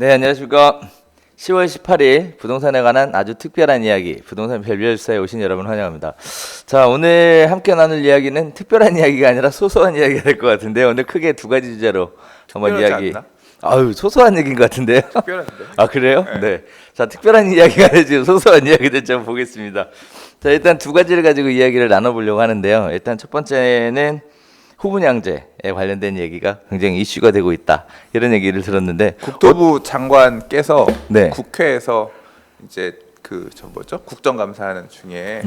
네, 안녕하십니까. 10월 18일 부동산에 관한 아주 특별한 이야기, 부동산 별별사에 오신 여러분 환영합니다. 자, 오늘 함께 나눌 이야기는 특별한 이야기가 아니라 소소한 이야기가 될 것 같은데요. 오늘 크게 두 가지 주제로 한번 이야기. 않나? 아유, 소소한 얘기인 것 같은데요. 특별한데. 아, 그래요? 네. 네. 자, 특별한 이야기가 아니지 소소한 이야기 될지 한번 보겠습니다. 자, 일단 두 가지를 가지고 이야기를 나눠보려고 하는데요. 일단 첫 번째는 후분양제에 관련된 얘기가 굉장히 이슈가 되고 있다. 이런 얘기를 들었는데 국토부 장관께서 네. 국회에서 이제 국정감사하는 중에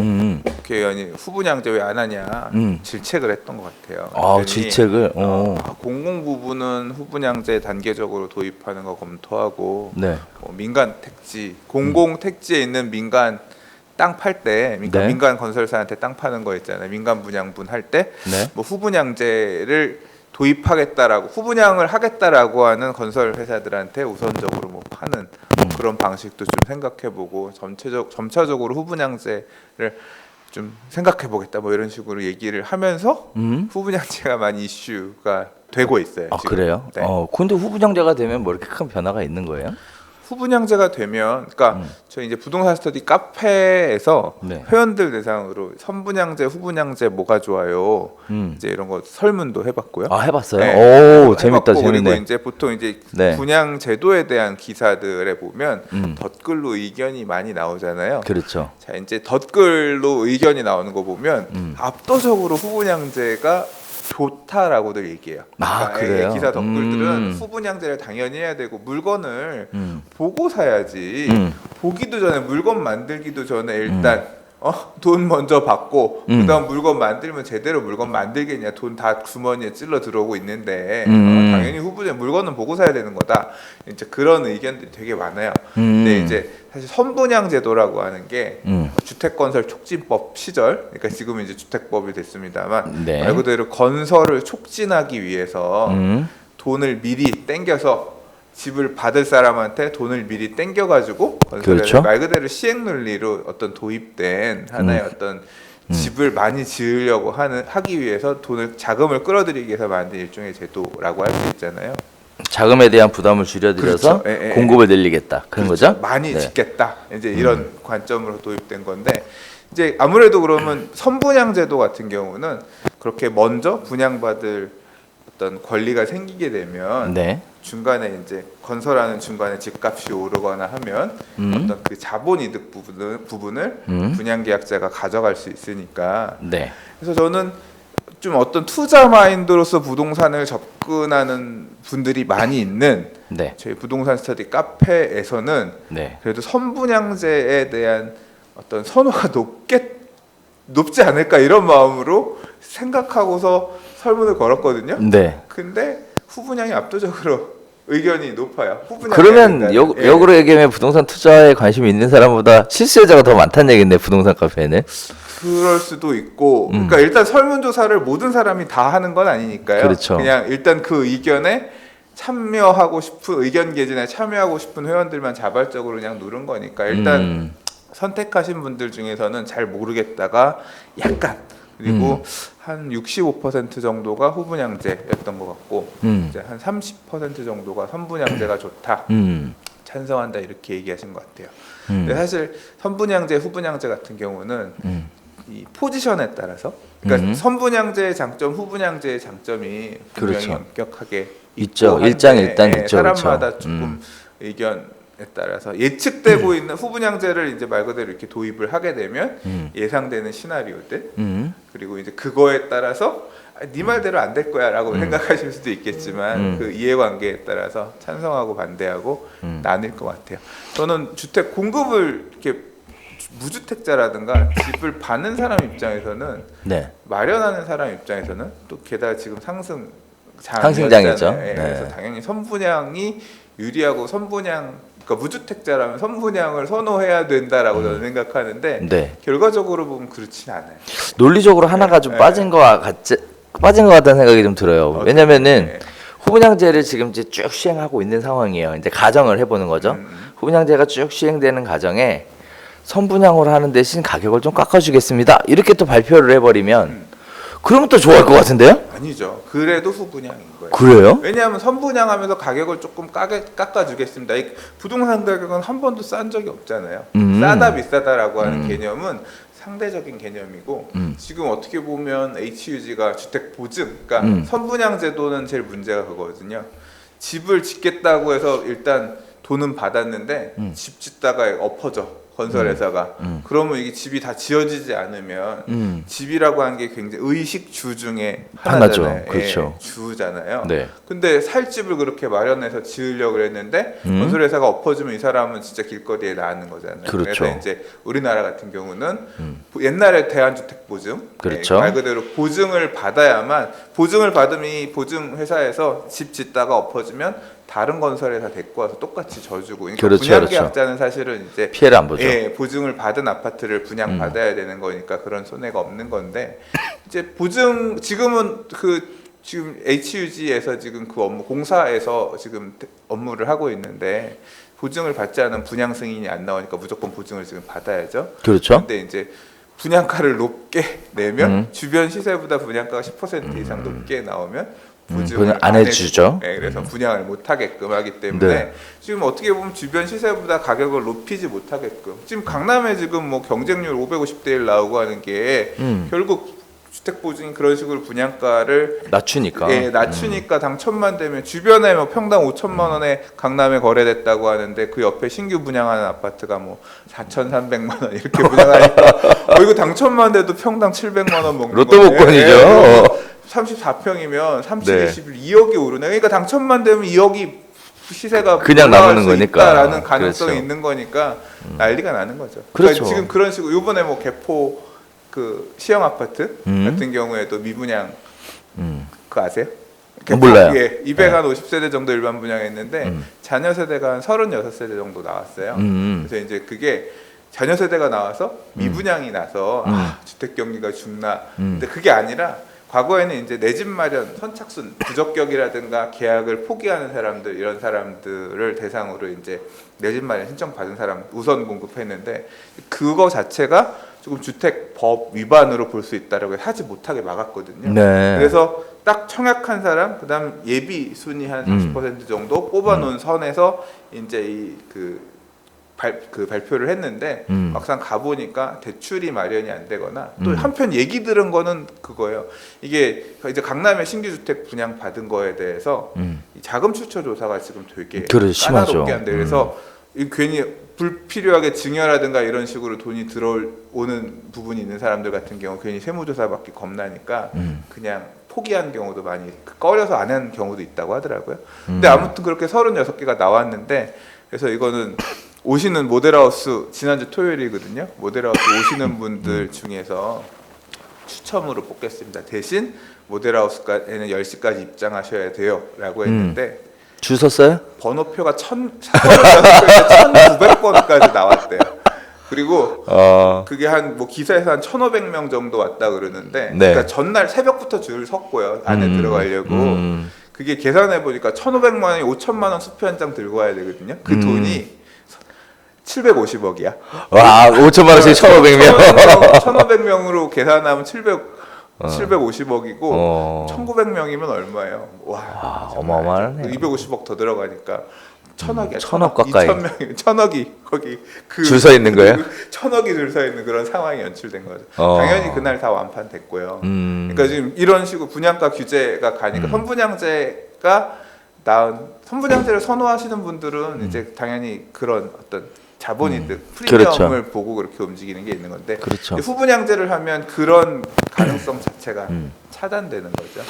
국회의원이 후분양제 왜 안 하냐 질책을 했던 것 같아요. 아, 그랬더니 질책을. 공공 부분은 후분양제 단계적으로 도입하는 거 검토하고 네. 민간 택지, 공공 택지에 있는 민간 땅 팔 때, 네. 민간 건설사한테 땅 파는 거 있잖아요. 민간 분양분 할 때, 네. 뭐 후분양제를 도입하겠다라고 후분양을 하겠다라고 하는 건설 회사들한테 우선적으로 뭐 파는 그런 방식도 좀 생각해보고 점차적으로 후분양제를 좀 생각해보겠다 뭐 이런 식으로 얘기를 하면서 후분양제가 많이 이슈가 되고 있어요. 아, 지금. 그래요? 네. 근데 후분양제가 되면 뭐 이렇게 큰 변화가 있는 거예요? 후분양제가 되면, 그러니까 저희 이제 부동산 스터디 카페에서 네. 회원들 대상으로 선분양제, 후분양제 뭐가 좋아요? 이제 이런 거 설문도 해봤고요. 아, 해봤어요? 네. 오, 재밌다, 해봤고, 그리고 재밌네. 이제 보통 이제 네. 분양 제도에 대한 기사들에 보면 덧글로 의견이 많이 나오잖아요. 그렇죠. 자, 이제 덧글로 의견이 나오는 거 보면 압도적으로 후분양제가 좋다라고들 얘기해요. 아, 그래요? 기사 덧글들은 후분양제를 당연히 해야 되고 물건을 보고 사야지. 보기도 전에 물건 만들기도 전에 일단 돈 먼저 받고 그다음 물건 만들면 제대로 물건 만들겠냐, 돈 다 주머니에 찔러 들어오고 있는데 당연히 후분양 물건은 보고 사야 되는 거다. 이제 그런 의견들이 되게 많아요. 근데 이제 사실 선분양 제도라고 하는 게 주택건설 촉진법 시절, 그러니까 지금 이제 주택법이 됐습니다만 네. 말 그대로 건설을 촉진하기 위해서 돈을 미리 땡겨서 집을 받을 사람한테 돈을 미리 땡겨가지고 건설을 그렇죠. 말 그대로 시행 논리로 어떤 도입된 하나의 어떤 집을 많이 지으려고 하기 위해서 자금을 끌어들이기 위해서 만든 일종의 제도라고 할 수 있잖아요. 자금에 대한 부담을 줄여들여서 그렇죠. 예, 예. 공급을 늘리겠다. 그런 그렇죠. 거죠? 많이 네. 짓겠다. 이제 이런 관점으로 도입된 건데 이제 아무래도 그러면 선분양 제도 같은 경우는 그렇게 먼저 분양받을 어떤 권리가 생기게 되면 네. 중간에 이제 건설하는 중간에 집값이 오르거나 하면 어떤 그 자본이득 부분을 분양계약자가 가져갈 수 있으니까. 네. 그래서 저는 좀 어떤 투자 마인드로서 부동산을 접근하는 분들이 많이 있는 네. 저희 부동산 스터디 카페에서는 네. 그래도 선분양제에 대한 어떤 선호가 높지 않을까 이런 마음으로 생각하고서 설문을 걸었거든요. 네. 근데 후분양이 압도적으로 의견이 높아요. 그러면 역으로 얘기하면 부동산 투자에 관심이 있는 사람보다 실수요자가 더 많다는 얘기인데, 부동산 카페에는. 그럴 수도 있고, 그러니까 일단 설문조사를 모든 사람이 다 하는 건 아니니까요. 그렇죠. 그냥 일단 그 의견에 참여하고 싶은 의견 개진에 참여하고 싶은 회원들만 자발적으로 그냥 누른 거니까 일단 선택하신 분들 중에서는 잘 모르겠다가 약간, 그리고 한 65% 정도가 후분양제였던 것 같고 이제 한 30% 정도가 선분양제가 좋다, 찬성한다 이렇게 얘기하신 것 같아요. 근데 사실 선분양제, 후분양제 같은 경우는 이 포지션에 따라서, 그러니까 선분양제의 장점, 후분양제의 장점이 분명히 그렇죠. 엄격하게 있죠. 한데, 일장일단 있죠. 사람마다 그렇죠. 조금 의견에 따라서 예측되고 있는 후분양제를 이제 말 그대로 이렇게 도입을 하게 되면 예상되는 시나리오들, 그리고 이제 그거에 따라서 네 말대로 안 될 거야라고 생각하실 수도 있겠지만 그 이해관계에 따라서 찬성하고 반대하고 나뉠 것 같아요. 저는 주택 공급을 이렇게 무주택자라든가 집을 받는 사람 입장에서는, 네. 마련하는 사람 입장에서는 또 게다가 지금 상승장이죠. 네. 네. 그래서 당연히 선분양이 유리하고 그러니까 무주택자라면 선분양을 선호해야 된다라고 저는 생각하는데 네. 결과적으로 보면 그렇진 않아요. 논리적으로 하나가 좀 빠진 것 같다는 생각이 좀 들어요. 왜냐면은 후분양제를 지금 이제 쭉 시행하고 있는 상황이에요. 이제 가정을 해보는 거죠. 후분양제가 쭉 시행되는 가정에 선분양으로 하는 대신 가격을 좀 깎아주겠습니다. 이렇게 또 발표를 해버리면 그러면 또 좋아할 것 같은데요? 아니죠. 그래도 후분양인 거예요. 그래요? 왜냐하면 선분양하면서 가격을 조금 깎아주겠습니다. 이 부동산 가격은 한 번도 싼 적이 없잖아요. 싸다 비싸다라고 하는 개념은 상대적인 개념이고 지금 어떻게 보면 HUG가 주택 보증, 그러니까 선분양 제도는 제일 문제가 그거거든요. 집을 짓겠다고 해서 일단 돈은 받았는데 집 짓다가 엎어져. 건설회사가 그러면 이게 집이 다 지어지지 않으면 집이라고 하는 게 굉장히 의식주 중에 하나잖아요. 그렇죠. 예, 주잖아요. 네. 근데 살 집을 그렇게 마련해서 지으려고 그랬는데 건설회사가 엎어지면 이 사람은 진짜 길거리에 나가는 거잖아요. 그렇죠. 래서 이제 우리나라 같은 경우는 옛날에 대한주택보증, 그렇죠. 예, 말 그대로 보증을 받아야만 보증을 받으면 이 보증회사에서 집 짓다가 엎어지면 다른 건설회사 데리고 와서 똑같이 져주고, 그러니까 그렇죠, 분양계약자는 사실은 이제 피해를 안 보죠. 예, 보증을 받은 아파트를 분양받아야 되는 거니까 그런 손해가 없는 건데 이제 보증 지금은 지금 HUG에서 지금 그 업무 공사에서 지금 업무를 하고 있는데 보증을 받지 않은 분양 승인이 안 나오니까 무조건 보증을 지금 받아야죠. 그렇죠. 근데 이제 분양가를 높게 내면 주변 시세보다 분양가가 10% 이상 높게 나오면 보증을 안 해주죠. 네, 그래서 분양을 못 하게끔 하기 때문에 네. 지금 어떻게 보면 주변 시세보다 가격을 높이지 못하게끔 지금 강남에 지금 뭐 경쟁률 550대 1 나오고 하는 게 결국 주택 보증이 그런 식으로 분양가를 낮추니까. 예, 낮추니까 당첨만 되면 주변에 뭐 평당 5천만 원에 강남에 거래됐다고 하는데 그 옆에 신규 분양하는 아파트가 뭐 4,300만 원 이렇게 분양하니까 이거 당첨만 돼도 평당 700만 원 먹는 로또 거네. 복권이죠. 34평이면 30, 네. 20일 2억이 오르네. 그러니까 당첨만 되면 2억이 시세가 그냥 올라갈 남는 수 거니까. 있다라는 가능성이 그렇죠. 있는 거니까 난리가 나는 거죠. 그렇죠. 그러니까 지금 그런 식으로 이번에 뭐 개포 그 시형 아파트 같은 경우에도 미분양 그거 아세요? 몰라요. 예, 250세대 정도 일반 분양했는데 자녀 세대가 한 36세대 정도 나왔어요. 그래서 이제 그게 자녀 세대가 나와서 미분양이 나서 주택 경기가 죽나. 근데 그게 아니라 과거에는 이제 내 집 마련 선착순 부적격이라든가 계약을 포기하는 사람들 이런 사람들을 대상으로 이제 내 집 마련 신청 받은 사람 우선 공급했는데 그거 자체가 조금 주택법 위반으로 볼 수 있다라고 하지 못하게 막았거든요. 네. 그래서 딱 청약한 사람 그다음 예비 순위 한 40% 정도 뽑아놓은 선에서 이제 그 발표를 했는데 막상 가보니까 대출이 마련이 안 되거나 또 한편 얘기 들은 거는 그거예요. 이게 이제 강남에 신규 주택 분양 받은 거에 대해서 이 자금 출처 조사가 지금 되게 까다롭게 한대. 그래서 괜히 불필요하게 증여라든가 이런 식으로 돈이 들어오는 부분이 있는 사람들 같은 경우 괜히 세무조사 받기 겁나니까 그냥 포기한 경우도 많이 꺼려서 안 한 경우도 있다고 하더라고요. 근데 아무튼 그렇게 36개가 나왔는데 그래서 이거는 오시는 모델하우스 지난주 토요일이거든요. 모델하우스 오시는 분들 중에서 추첨으로 뽑겠습니다. 대신 모델하우스에는 10시까지 입장하셔야 돼요 라고 했는데 줄 섰어요? 번호표가 1900번까지 나왔대요. 그리고 그게 한 뭐 기사에서 한 1,500명 정도 왔다 그러는데 네. 그러니까 전날 새벽부터 줄 섰고요. 안에 들어가려고. 그게 계산해 보니까 1,500만 원이 5천만 원 수표 한 장 들고 와야 되거든요. 그 돈이 750억이야. 와, 5천만 원씩 1,500명. 1,500명으로 계산하면 750억이고 1,900명이면 얼마예요? 와, 어마어마하네. 250억 더 들어가니까 1,000억이야. 1,000억 가까이. 2,000명이 1,000억이 거기 줄 서 있는 거예요? 1,000억이 줄 서 있는 그런 상황이 연출된 거죠. 어. 당연히 그날 다 완판됐고요. 그러니까 지금 이런 식으로 분양가 규제가 가니까 선분양제가 선분양제를 선호하시는 분들은 이제 당연히 그런 어떤 자본이득 프리미엄을 그렇죠. 보고 그렇게 움직이는 게 있는 건데 그렇죠. 후분양제를 하면 그런 가능성 자체가 차단되는 거죠.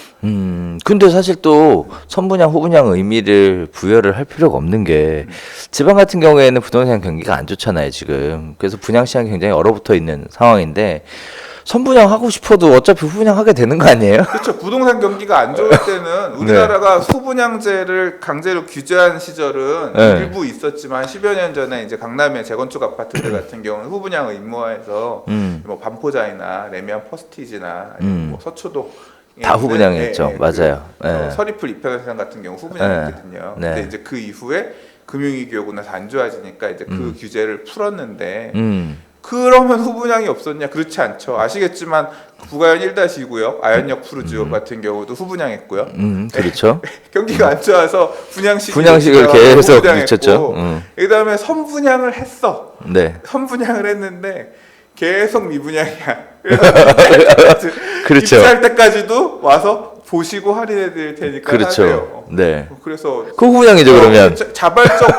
근데 사실 또 선분양, 후분양 의미를 부여를 할 필요가 없는 게 지방 같은 경우에는 부동산 경기가 안 좋잖아요, 지금. 그래서 분양 시장이 굉장히 얼어붙어 있는 상황인데 선분양 하고 싶어도 어차피 후분양 하게 되는 거 아니에요? 그렇죠. 부동산 경기가 안 좋을 때는 우리나라가 후분양제를 강제로 규제한 시절은 네. 일부 있었지만 10여 년 전에 이제 강남의 재건축 아파트들 같은 경우는 후분양을 의무화해서 뭐 반포자이나 레미안 퍼스티지나 아니면 뭐 서초동 다 후분양했죠. 맞아요. 네. 서리풀 이평산 같은 경우 후분양했거든요. 네. 근데 이제 그 이후에 금융위기 오고 나서 안 좋아지니까 이제 그 규제를 풀었는데 그러면 후분양이 없었냐? 그렇지 않죠. 아시겠지만 부가연 1-2구역 아현역 푸르지오 같은 경우도 후분양했고요. 그렇죠. 경기가 안 좋아서 분양식을 계속 후분양했고, 미쳤죠. 그다음에 선분양을 했어. 네. 선분양을 했는데 계속 미분양이야. 그렇죠. 입주할 때까지도 와서 보시고 할인해 드릴 테니까 그렇죠. 사세요. 네. 그래서 그 후분양이죠 그러면. 자발적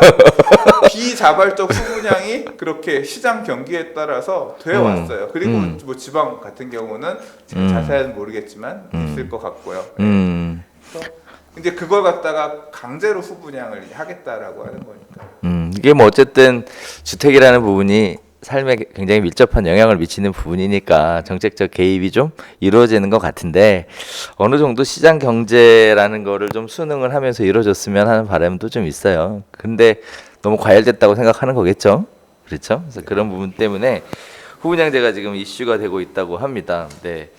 비자발적 후분양이 그렇게 시장 경기에 따라서 되어 왔어요. 그리고 뭐 지방 같은 경우는 제가 자세히는 모르겠지만 있을 것 같고요. 그래서 이제 그걸 갖다가 강제로 후분양을 하겠다라고 하는 거니까. 이게 뭐 어쨌든 주택이라는 부분이 삶에 굉장히 밀접한 영향을 미치는 부분이니까 정책적 개입이 좀 이루어지는 것 같은데 어느 정도 시장 경제라는 거를 좀 순응을 하면서 이루어졌으면 하는 바람도 좀 있어요. 근데 너무 과열됐다고 생각하는 거겠죠. 그렇죠? 그래서 그런 부분 때문에 후분양제가 지금 이슈가 되고 있다고 합니다. 네.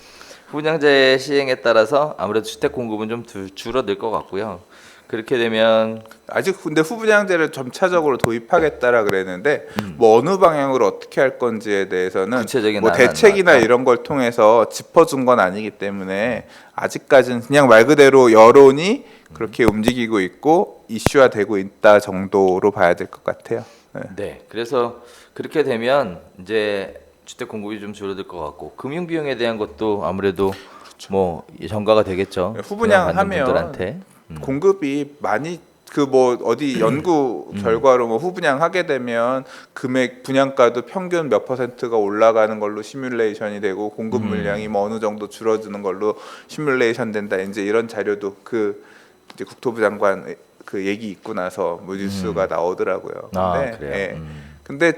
후분양제 시행에 따라서 아무래도 주택 공급은 좀 줄어들 것 같고요. 그렇게 되면 아직 근데 후분양제를 점차적으로 도입하겠다라 그랬는데 뭐 어느 방향으로 어떻게 할 건지에 대해서는 구체적인 뭐 안은 대책이나 나왔다. 이런 걸 통해서 짚어준 건 아니기 때문에 아직까지는 그냥 말 그대로 여론이 그렇게 움직이고 있고 이슈화되고 있다 정도로 봐야 될 것 같아요. 네. 네. 그래서 그렇게 되면 이제 주택 공급이 좀 줄어들 것 같고 금융 비용에 대한 것도 아무래도 뭐 전가가 되겠죠. 후분양 분양받는 하면 분들한테. 공급이 많이 그 뭐 어디 연구 결과로 뭐 후분양 하게 되면 금액 분양가도 평균 몇 퍼센트가 올라가는 걸로 시뮬레이션이 되고 공급 물량이 뭐 어느 정도 줄어드는 걸로 시뮬레이션 된다. 이제 이런 자료도 그 이제 국토부 장관 그 얘기 있고 나서 뭐 뉴스가 나오더라고요. 아, 그래요? 예. 근데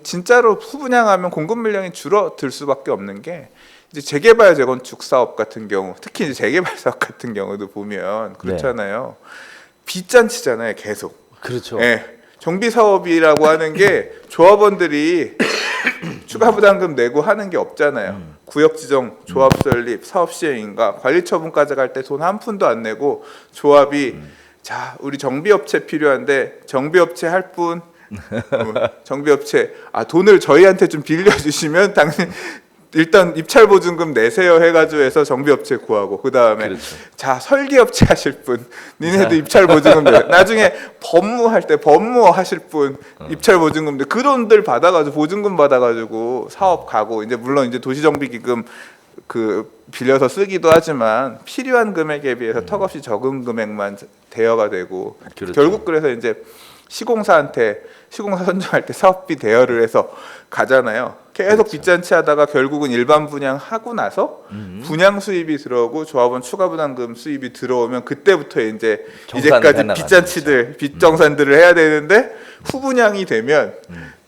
진짜로 후분양하면 공급 물량이 줄어들 수밖에 없는 게 이제 재개발 재건축 사업 같은 경우, 특히 이제 재개발 사업 같은 경우도 보면 그렇잖아요. 빚잔치잖아요, 계속. 그렇죠. 예. 정비 사업이라고 하는 게 조합원들이 추가 부담금 내고 하는 게 없잖아요. 구역 지정, 조합 설립, 사업 시행인가, 관리 처분까지 갈 때 돈 한 푼도 안 내고 조합이 자, 우리 정비업체 필요한데 정비업체 할 분 정비업체 돈을 저희한테 좀 빌려주시면 당신 일단 입찰 보증금 내세요 해가지고 해서 정비업체 구하고 그 다음에 그렇죠. 자 설계업체 하실 분 니네도 입찰 보증금 내 나중에 법무할 때 법무 하실 분 입찰 보증금 그 돈들 받아가지고 보증금 받아가지고 사업 가고 이제 물론 이제 도시정비기금 그 빌려서 쓰기도 하지만 필요한 금액에 비해서 턱없이 적은 금액만 대여가 되고 그렇죠. 결국 그래서 이제 시공사한테 시공사 선정할 때 사업비 대여를 해서 가잖아요. 계속 그렇죠. 빚잔치 하다가 결국은 일반 분양하고 나서 분양 수입이 들어오고 조합원 추가 부담금 수입이 들어오면 그때부터 이제 정산을 이제까지 해나가는 빚잔치들 빚정산들을 해야 되는데 후분양이 되면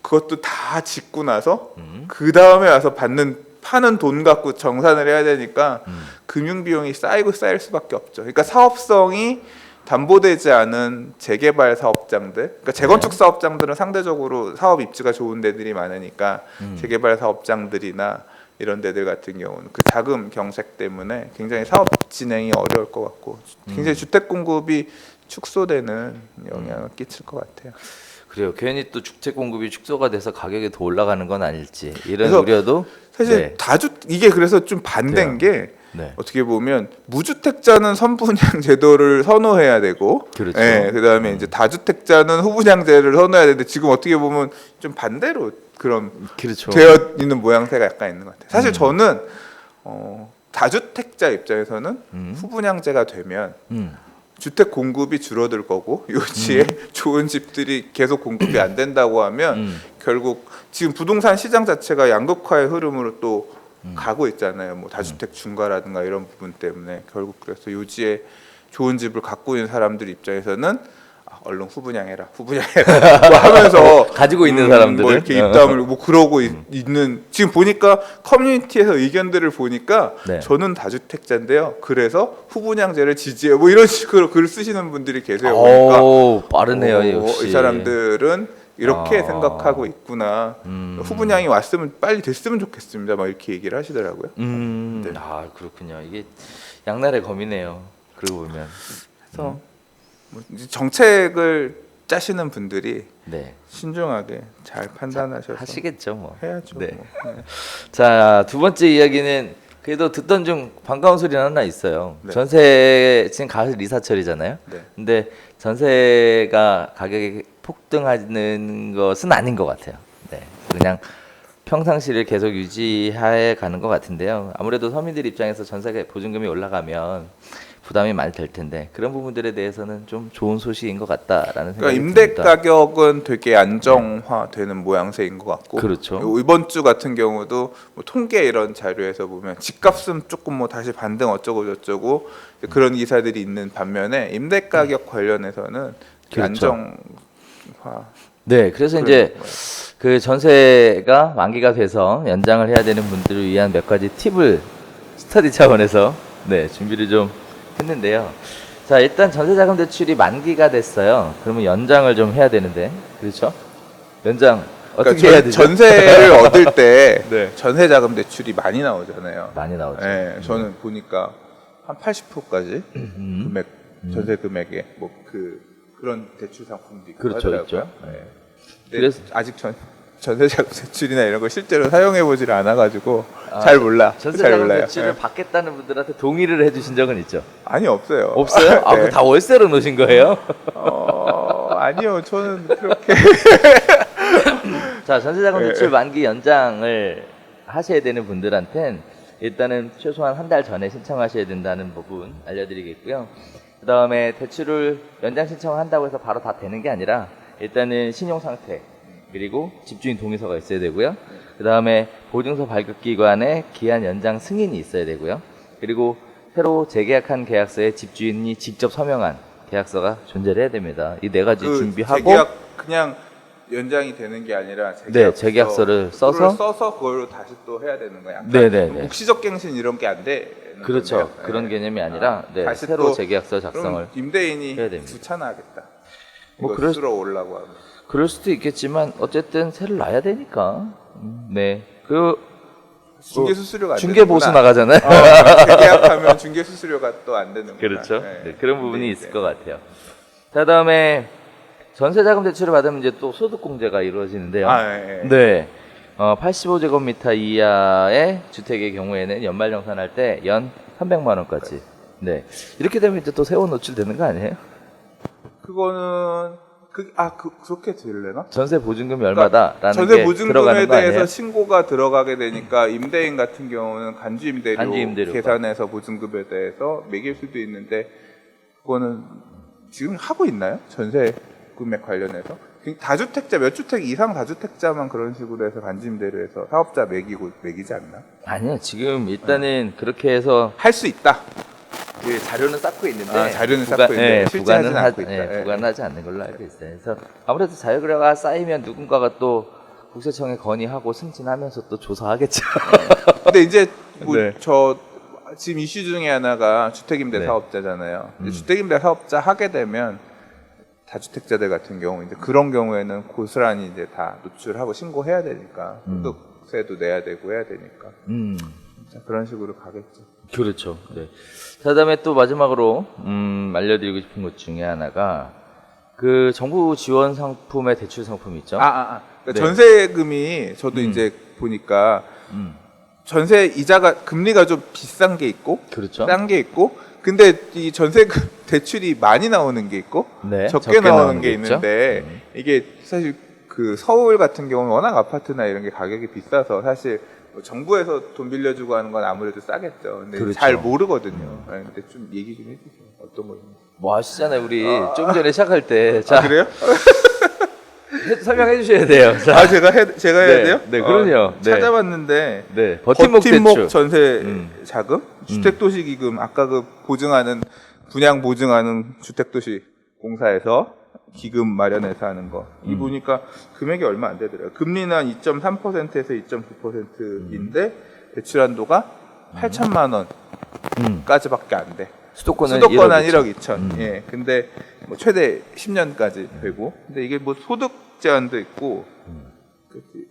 그것도 다 짓고 나서 그 다음에 와서 파는 돈 갖고 정산을 해야 되니까 금융 비용이 쌓이고 쌓일 수밖에 없죠. 그러니까 사업성이 담보되지 않은 재개발 사업장들, 그러니까 재건축 사업장들은 상대적으로 사업 입지가 좋은 데들이 많으니까 재개발 사업장들이나 이런 데들 같은 경우는 그 자금 경색 때문에 굉장히 사업 진행이 어려울 것 같고 굉장히 주택 공급이 축소되는 영향을 끼칠 것 같아요. 그래요. 괜히 또 주택 공급이 축소가 돼서 가격이 더 올라가는 건 아닐지 이런 그래서 우려도 사실 이게 그래서 좀 반대인 게 네. 어떻게 보면 무주택자는 선분양 제도를 선호해야 되고, 그렇죠. 그다음에 이제 다주택자는 후분양제를 선호해야 되는데 지금 어떻게 보면 좀 반대로 그런 그렇죠. 되어 있는 모양새가 약간 있는 것 같아요. 사실 저는 다주택자 입장에서는 후분양제가 되면 주택 공급이 줄어들 거고 요지에 좋은 집들이 계속 공급이 안 된다고 하면 결국 지금 부동산 시장 자체가 양극화의 흐름으로 또 가고 있잖아요. 뭐 다주택 중과라든가 이런 부분 때문에 결국 그래서 요지에 좋은 집을 갖고 있는 사람들 입장에서는 얼른 후분양해라 뭐 하면서 가지고 있는 사람들은 뭐 이렇게 입담을 뭐 그러고 있는 지금 보니까 커뮤니티에서 의견들을 보니까 네. 저는 다주택자인데요. 그래서 후분양제를 지지해 뭐 이런 식으로 글 쓰시는 분들이 계세요. 오, 빠르네요. 역시. 이 사람들은 이렇게 아. 생각하고 있구나. 후분양이 왔으면 빨리 됐으면 좋겠습니다. 막 이렇게 얘기를 하시더라고요. 네. 아 그렇군요. 이게 양날의 검이네요. 그러고 보면. 그래서 뭐 이제 정책을 짜시는 분들이 네. 신중하게 잘 판단하셔서 하시겠죠, 뭐. 해야죠. 네. 뭐. 네. 자, 두 번째 이야기는 그래도 듣던 중 반가운 소리는 하나 있어요. 네. 전세 지금 가을 이사철이잖아요. 네. 근데 전세가 가격이 폭등하는 것은 아닌 것 같아요. 네. 그냥 평상시를 계속 유지해 가는 것 같은데요. 아무래도 서민들 입장에서 전세 보증금이 올라가면 부담이 많이 될 텐데 그런 부분들에 대해서는 좀 좋은 소식인 것 같다라는 그러니까 생각이 임대 듭니다. 가격은 되게 안정화되는 모양새인 것 같고, 그렇죠. 이번 주 같은 경우도 뭐 통계 이런 자료에서 보면 집값은 조금 뭐 다시 반등 어쩌고 저쩌고 이제 그런 기사들이 있는 반면에 임대 가격 관련해서는 그렇죠. 안정화. 네, 그래서 이제 그 전세가 만기가 돼서 연장을 해야 되는 분들을 위한 몇 가지 팁을 스터디 차원에서 네, 준비를 좀 했는데요. 자, 일단 전세자금 대출이 만기가 됐어요. 그러면 연장을 좀 해야 되는데, 그렇죠? 연장 어떻게 그러니까 해야 되죠? 전세를 얻을 때 네. 전세자금 대출이 많이 나오잖아요. 많이 나오죠. 네, 저는 보니까 한 80%까지 금액 전세 금액에 뭐 그런 대출 상품도 있고 그렇죠, 하더라고요. 있죠. 네. 그래서- 그래서 아직 전세자금 대출이나 이런 걸 실제로 사용해 보질 않아가지고 잘 몰라. 잘 전세자금 몰라요. 대출을 네. 받겠다는 분들한테 동의를 해주신 적은 있죠? 아니 없어요. 없어요? 아, 네. 그거 다 월세로 놓으신 거예요? 아니요, 저는 그렇게 자, 전세자금 예, 대출 예. 만기 연장을 하셔야 되는 분들한텐 일단은 최소한 한 달 전에 신청하셔야 된다는 부분 알려드리겠고요. 그 다음에 대출을 연장 신청한다고 해서 바로 다 되는 게 아니라 일단은 신용 상태 그리고 집주인 동의서가 있어야 되고요. 그 다음에 보증서 발급기관의 기한 연장 승인이 있어야 되고요. 그리고 새로 재계약한 계약서에 집주인이 직접 서명한 계약서가 존재를 해야 됩니다. 이 네 가지 준비하고 재계약 그냥 연장이 되는 게 아니라 네, 재계약서를 써서 그걸로 다시 또 해야 되는 거야. 네네네. 묵시적 갱신 이런 게 안 돼. 그렇죠. 그런 개념이 아니라 네, 다시 새로 또 재계약서 작성을 그럼 임대인이 해야 됩니다. 귀찮아하겠다. 뭐 이거 그럴- 쓰러 오려고 하면. 그럴 수도 있겠지만 어쨌든 세를 놔야 되니까. 네. 그 중개 수수료가 안 중개 보수 되는구나. 나가잖아요. 재계약하면 중개 수수료가 또 안 되는구나. 그렇죠. 네. 네, 그런 부분이 네, 있을 네. 것 같아요. 자, 다음에 전세자금 대출을 받으면 이제 또 소득공제가 이루어지는데요. 네. 네. 85제곱미터 이하의 주택의 경우에는 연말정산할 때 연 300만 원까지. 네. 이렇게 되면 이제 또 세원 노출되는 거 아니에요? 그거는 그렇게 들려나? 전세 보증금이 얼마다라는 그러니까 전세 게 보증금에 들어가는 거 대해서 아니에요? 신고가 들어가게 되니까 임대인 같은 경우는 간주임대료 계산해서 보증금에 대해서 매길 수도 있는데 그거는 지금 하고 있나요? 전세 금액 관련해서 다주택자 몇 주택 이상 다주택자만 그런 식으로 해서 간주임대료 해서 사업자 매기지 않나? 아니요. 지금 일단은 그렇게 해서 할 수 있다. 그 자료는 쌓고 있는데 자료는 쌓고 있는데 실제 부과는 하지는 않고 있다. 예. 부과는 하지 않는 걸로 알고 있어요. 그래서 아무래도 자유거래가 쌓이면 누군가가 또 국세청에 건의하고 승진하면서 또 조사하겠죠. 근데 이제 뭐 네. 저 지금 이슈 중에 하나가 주택임대 네. 사업자잖아요. 근데 주택임대 사업자 하게 되면 다주택자들 같은 경우 이제 그런 경우에는 고스란히 이제 다 노출하고 신고해야 되니까 소득세도 내야 되고 해야 되니까 진짜 그런 식으로 가겠죠. 그렇죠. 네. 자, 그다음에 또 마지막으로 알려드리고 싶은 것 중에 하나가 그 정부 지원 상품의 대출 상품 있죠. 그러니까 네. 전세금이 저도 이제 보니까 전세 이자가 금리가 좀 비싼 게 있고 그렇죠. 싼 게 있고 근데 이 전세금 대출이 많이 나오는 게 있고 네, 적게 적게 나오는 나오는 게 게 있죠. 있는데 이게 사실 그 서울 같은 경우는 워낙 아파트나 이런 게 가격이 비싸서 사실 뭐 정부에서 돈 빌려주고 하는 건 아무래도 싸겠죠. 근데 그렇죠. 잘 모르거든요. 네, 근데 좀 얘기 좀 해주세요. 어떤 거인지. 뭐 아시잖아요. 우리 좀 전에 시작할 때 자, 그래요? 설명해 주셔야 돼요. 자, 제가 해야 네, 돼요? 네, 그럼요. 네. 찾아봤는데 네, 버팀목 대출. 전세 자금, 주택도시기금 아까 그 분양 보증하는 주택도시 공사에서 기금 마련해서 하는 거. 이 보니까 금액이 얼마 안 되더라고요. 금리는 한 2.3%에서 2.9%인데 대출 한도가 8천만 원까지밖에 안 돼. 수도권은 수도권 한 1억 1억 2천. 예. 근데 뭐 최대 10년까지 되고. 근데 이게 뭐 소득 제한도 있고.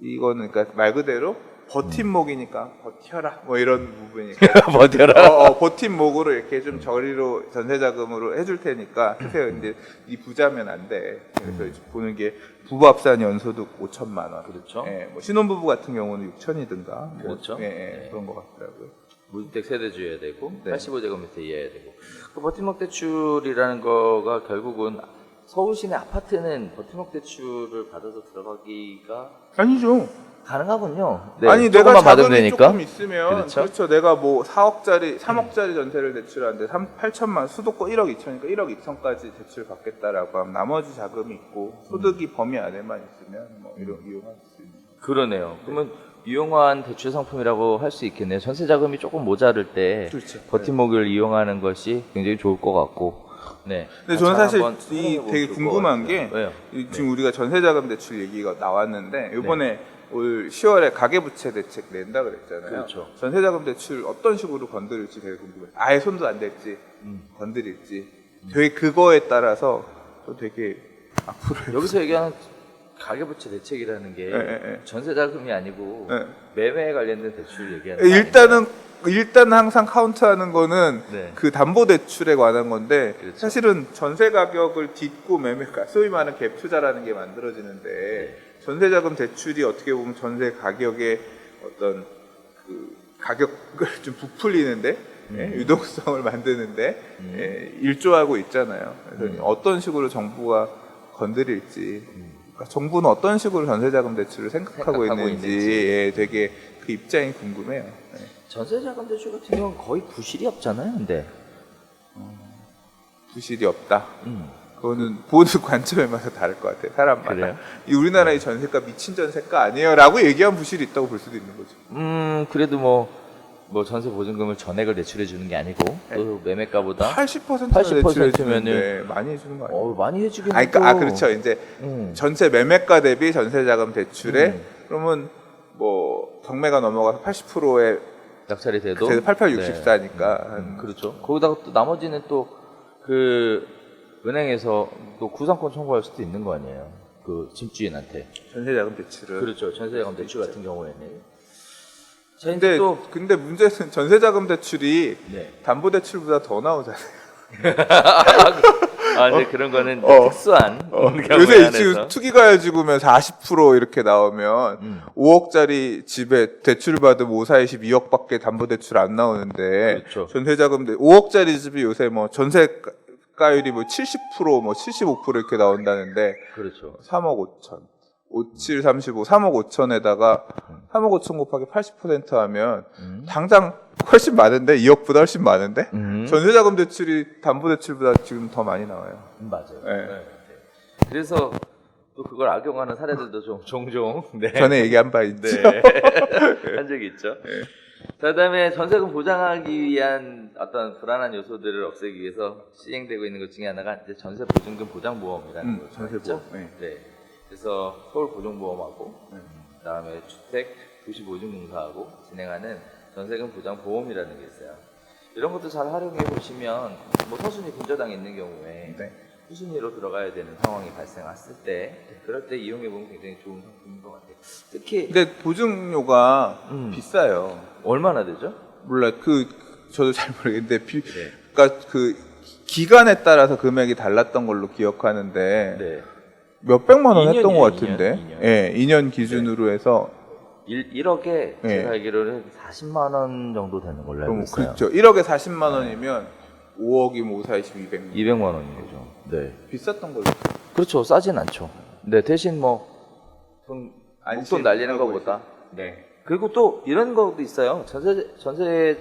이거는 그러니까 말 그대로 버팀목이니까 버텨라 뭐 이런 부분이니까 버텨라. 버팀목으로 이렇게 좀 저리로 전세자금으로 해줄 테니까 하세요. 이제 이 부자면 안 돼. 그래서 이제 보는 게 부부 합산 연소득 5천만 원. 그렇죠. 예, 뭐 신혼부부 같은 경우는 6천이든가. 그렇죠. 예, 네. 그런 것 같더라고요. 무주택 세대주여야 되고 네. 85제곱미터 이하여야 되고 그 버팀목 대출이라는 거가 결국은 서울 시내 아파트는 버팀목 대출을 받아서 들어가기가 아니죠. 가능하군요. 아니 내가 조금만 받으면 자금이 되니까. 조금 있으면 그렇죠. 그렇죠. 내가 뭐 4억짜리 3억짜리 전세를 대출하는데 8천만 수도권 1억 2천이니까 1억 2천까지 대출 받겠다라고 하면 나머지 자금이 있고 소득이 범위 안에만 있으면 뭐 이용할 수 있는. 그러네요. 그러면 유용한 대출 상품이라고 할 수 있겠네요. 전세 자금이 조금 모자랄 때 그렇죠. 버팀목을 이용하는 것이 굉장히 좋을 것 같고. 네. 근데 저는 잘 사실 한번 이 해보면 되게 좋을 궁금한 것 게 같아요. 왜요? 지금 우리가 전세자금 대출 얘기가 나왔는데 이번에 올 10월에 가계부채 대책 낸다 그랬잖아요. 그렇죠. 전세자금 대출 어떤 식으로 건드릴지 되게 궁금해요. 아예 손도 안 댈지 건드릴지 되게 그거에 따라서 또 되게 앞으로 여기서 얘기하는 가계부채 대책이라는 게 예. 전세 자금이 아니고 예. 매매에 관련된 대출 얘기하는 거 일단은 항상 카운트하는 거는 네. 그 담보 대출에 관한 건데 그렇죠. 사실은 전세 가격을 딛고 매매가 소위 말하는 갭 투자라는 게 만들어지는데 네. 전세 자금 대출이 어떻게 보면 전세 가격의 어떤 그 가격을 좀 부풀리는데 예, 유동성을 만드는데 예, 일조하고 있잖아요. 그래서 어떤 식으로 정부가 건드릴지 그러니까 정부는 어떤 식으로 전세 자금 대출을 생각하고 있는지 예, 되게 그 입장이 궁금해요. 예. 전세 자금 대출 같은 경우는 거의 부실이 없잖아요. 근데 부실이 없다. 그거는 보는 관점에 맞서 다를 것 같아요. 사람마다. 그래요? 이 우리나라의 전세가 미친 전세가 아니에요라고 얘기한 부실이 있다고 볼 수도 있는 거죠. 그래도 뭐 전세 보증금을 전액을 대출해 주는 게 아니고 또 매매가보다 80%는 80% 대출해주는데 많이 해주는 거 아니에요? 많이 해주긴 아니, 그러니까, 그렇죠. 이제 전세 매매가 대비 전세 자금 대출에 그러면 뭐 경매가 넘어가서 80%의 낙찰이 돼도 88, 64니까 그렇죠. 거기다가 또 나머지는 또 그 은행에서 또 구상권 청구할 수도 있는 거 아니에요. 그 집주인한테. 전세 자금 대출은. 그렇죠. 전세 자금 대출 같은 경우에는. 자, 근데 이제 또 근데 문제는 전세 자금 대출이 네. 담보 대출보다 더 나오잖아요. 이제 그런 거는 특수한 경우에 요새 한해서. 지금 투기가액 죽으면 40% 이렇게 나오면 5억짜리 집에 대출 받으면 5, 4, 20, 2억밖에 담보 대출 안 나오는데 그렇죠. 전세자금 5억짜리 집이 요새 뭐 전세가율이 뭐 70%, 뭐 75% 이렇게 나온다는데 그렇죠. 3억 5천, 57, 35, 3억 5천에다가 3억 5천 곱하기 80% 하면 당장 훨씬 많은데 2억보다 훨씬 많은데 전세자금 대출이 담보 대출보다 지금 더 많이 나와요. 맞아요. 네. 네. 그래서 또 그걸 악용하는 사례들도 좀 종종 네. 전에 얘기한 바 있죠. 한 적이 있죠. 자, 그다음에 전세금 보장하기 위한 어떤 불안한 요소들을 없애기 위해서 시행되고 있는 것 중에 하나가 이제 전세 보증금 보장 보험이라는 거죠. 전세보험. 네. 그래서 서울 보증보험하고 그다음에 주택 도시 보증공사하고 진행하는 전세금 보장 보험이라는 게 있어요. 이런 것도 잘 활용해 보시면 뭐 서순위 분저당이 있는 경우에 네. 수순위로 들어가야 되는 상황이 발생했을 때 그럴 때 이용해 보면 굉장히 좋은 상품인 것 같아요. 특히 근데 보증료가 비싸요. 얼마나 되죠? 몰라 저도 잘 모르겠는데 네. 그러니까 그 기간에 따라서 금액이 달랐던 걸로 기억하는데 네. 몇 백만 원 했던 2년이에요, 것 같은데. 2년. 예, 2년 기준으로 해서 1억에 네. 제가 알기로는 40만 원 정도 되는 걸로 알고 그럼 있어요. 그렇죠. 1억에 40만 원이면 5억이면 5, 40, 200만 원. 200만 원인 거죠. 네. 비쌌던 걸로. 그렇죠. 싸진 않죠. 네, 대신 목돈 날리는 안심하고 것보다. 네. 그리고 또 이런 것도 있어요. 전세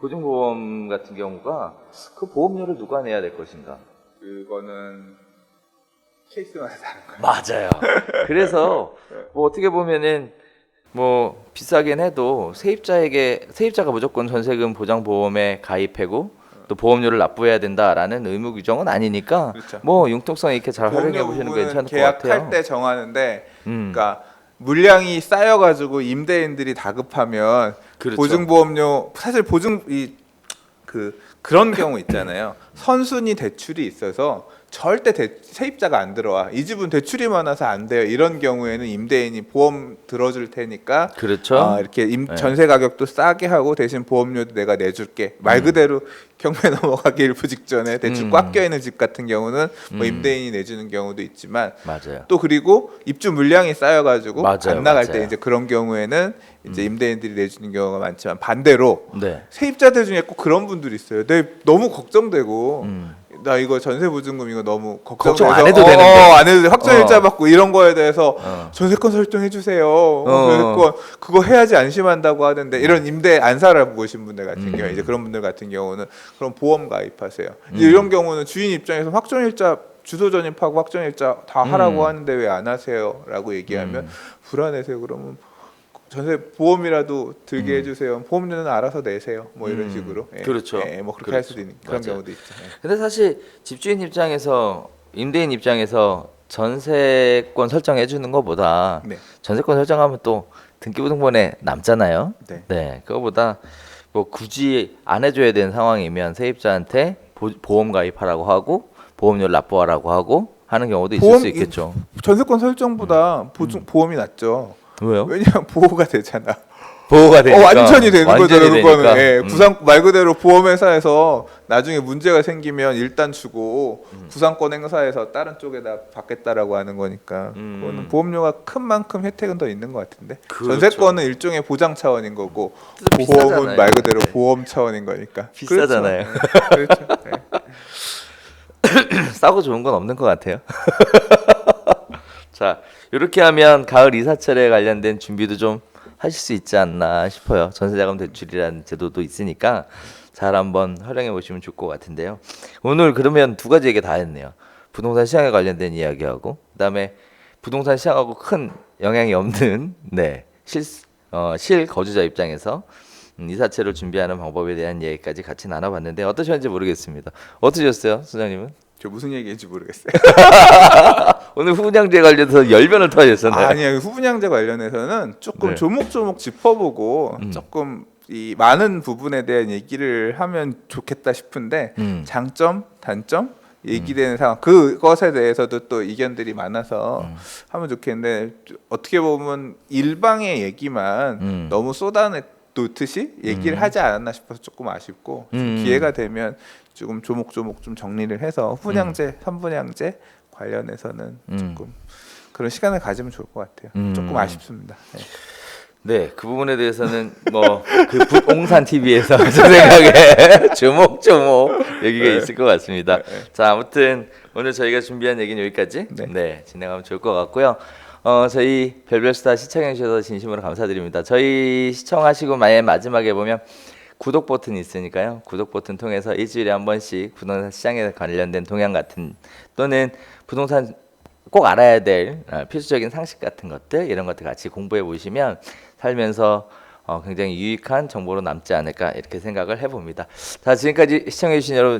보증보험 같은 경우가 그 보험료를 누가 내야 될 것인가? 그거는 케이스마다 다른 거예요. 맞아요. 그래서 뭐 어떻게 보면은 뭐 비싸긴 해도 세입자가 무조건 전세금 보장보험에 가입하고 또 보험료를 납부해야 된다라는 의무 규정은 아니니까 그렇죠. 뭐 융통성 있게 잘 활용해 보험료 보시는 게 부분은 괜찮을 것 계약할 같아요. 때 정하는데, 그러니까 물량이 쌓여가지고 임대인들이 다급하면 그렇죠. 보증보험료 사실 그런 경우 있잖아요. 선순위 대출이 있어서 절대 세입자가 안 들어와. 이 집은 대출이 많아서 안 돼요. 이런 경우에는 임대인이 보험 들어줄 테니까 그렇죠. 이렇게 네. 전세 가격도 싸게 하고 대신 보험료도 내가 내줄게. 말 그대로 경매 넘어가기 일부 직전에 대출 꽉 껴있는 집 같은 경우는 뭐 임대인이 내주는 경우도 있지만 맞아요. 또 그리고 입주 물량이 쌓여가지고 맞아요, 안 나갈 맞아요. 때 이제 그런 경우에는 이제 임대인들이 내주는 경우가 많지만 반대로 네. 세입자들 중에 꼭 그런 분들이 있어요. 너무 걱정되고 나 이거 전세 보증금 이거 너무 걱정돼서 걱정 안 해도 되는데. 안 해도 돼. 확정일자 받고 이런 거에 대해서 어. 전세권 설정해 주세요. 전세권 그거 해야지 안심한다고 하는데 이런 임대 안 살아보신 분들 같은 경우 이제 그런 분들 같은 경우는 그럼 보험 가입하세요. 이제 이런 경우는 주인 입장에서 확정일자 주소 전입하고 확정일자 다 하라고 하는데 왜 안 하세요?라고 얘기하면 불안해서요. 그러면 전세 보험이라도 들게 해주세요. 보험료는 알아서 내세요. 뭐 이런 식으로. 예. 그렇죠. 예, 뭐 그렇게 그렇죠. 할 수도 있는 그런 맞아요. 경우도 있죠. 예. 근데 사실 집주인 입장에서 임대인 입장에서 전세권 설정해 주는 것보다 네. 전세권 설정하면 또 등기부등본에 남잖아요. 네. 그거보다 뭐 굳이 안 해줘야 되는 상황이면 세입자한테 보험 가입하라고 하고 보험료를 납부하라고 하고 하는 경우도 있을 수 있겠죠. 전세권 설정보다 보험이 낫죠. 왜요? 왜냐하면 보호가 되잖아. 보호가 되니까. 완전히 되는 완전히 거죠. 그거는 되니까. 예, 부상 말 그대로 보험회사에서 나중에 문제가 생기면 일단 주고 구상권 행사해서 다른 쪽에다 받겠다라고 하는 거니까 그거는 보험료가 큰 만큼 혜택은 더 있는 것 같은데 그렇죠. 전세권은 일종의 보장 차원인 거고 좀 보험은 비싸잖아요. 말 그대로 네. 보험 차원인 거니까 비싸잖아요. 그렇죠. 예. 싸고 좋은 건 없는 것 같아요. 자, 이렇게 하면 가을 이사철에 관련된 준비도 좀 하실 수 있지 않나 싶어요. 전세자금 대출이라는 제도도 있으니까 잘 한번 활용해 보시면 좋을 것 같은데요. 오늘 그러면 두 가지 얘기 다 했네요. 부동산 시장에 관련된 이야기하고 그다음에 부동산 시장하고 큰 영향이 없는 실 거주자 입장에서 이사채를 준비하는 방법에 대한 얘기까지 같이 나눠봤는데 어떠셨는지 모르겠습니다. 어떠셨어요, 소장님은? 저 무슨 얘기인지 모르겠어요. 오늘 후분양제 관련해서 열변을 토하셨었나요? 아니요, 후분양제 관련해서는 조금 네. 조목조목 짚어보고 조금 이 많은 부분에 대한 얘기를 하면 좋겠다 싶은데 장점, 단점 얘기되는 상황 그것에 대해서도 또 이견들이 많아서 하면 좋겠는데 어떻게 보면 일방의 얘기만 너무 쏟아놓듯이 얘기를 하지 않았나 싶어서 조금 아쉽고 좀 기회가 되면 조금 조목조목 좀 정리를 해서 후분양제, 삼분양제 관련해서는 조금 그런 시간을 가지면 좋을 것 같아요. 조금 아쉽습니다. 네. 네, 그 부분에 대해서는 뭐 그 부동산 TV에서 제 생각에 조목조목 얘기가 있을 것 같습니다. 자, 아무튼 오늘 저희가 준비한 얘기는 여기까지 진행하면 좋을 것 같고요. 저희 별별스타 시청해 주셔서 진심으로 감사드립니다. 저희 시청하시고 마지막에 보면 구독 버튼이 있으니까요. 구독 버튼 통해서 일주일에 한 번씩 부동산 시장에 관련된 동향 같은 또는 부동산 꼭 알아야 될 필수적인 상식 같은 것들 이런 것들 같이 공부해 보시면 살면서 굉장히 유익한 정보로 남지 않을까 이렇게 생각을 해봅니다. 자, 지금까지 시청해 주신 여러분